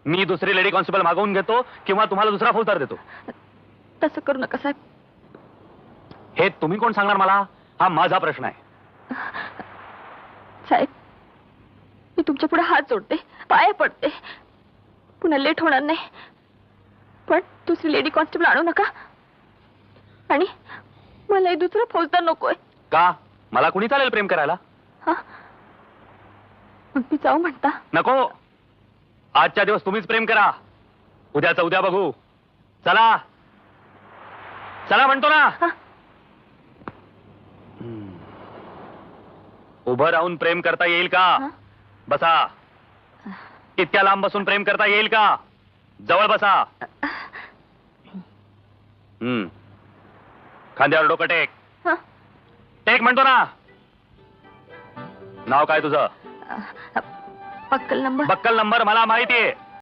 मी दुसरी lady constable मागवून घेतो किंवा तुम्हाला दुसरा फौजदार देतो. तसं करू नका साहेब. हे तुम्ही कोण सांगणार मला? हा माझा प्रश्न आहे. साहेब, मी तुमच्या पुढे हात जोडते, पाया पडते. पुन्हा लेट होणार नाही. पण दुसरी लेडी कॉन्स्टेबल आणू नका. आणि मला दुसरा फौजदार नकोय. का? मला कुणी चालेल प्रेम करायला? हा, मग मी जाऊ म्हणता? नको. आजच्या दिवस तुम्हीच प्रेम करा. उद्याचं उद्या बघू. चला चला म्हणतो ना. उभं राहून प्रेम करता येईल का? बसा. इतक्या लांब बसून प्रेम करता येईल का? जवळ बसा. खांद्यावर डोकं टेक. टेक म्हणतो ना. नाव काय तुझं? Buckle number. बक्कल नंबर मला माहितीये.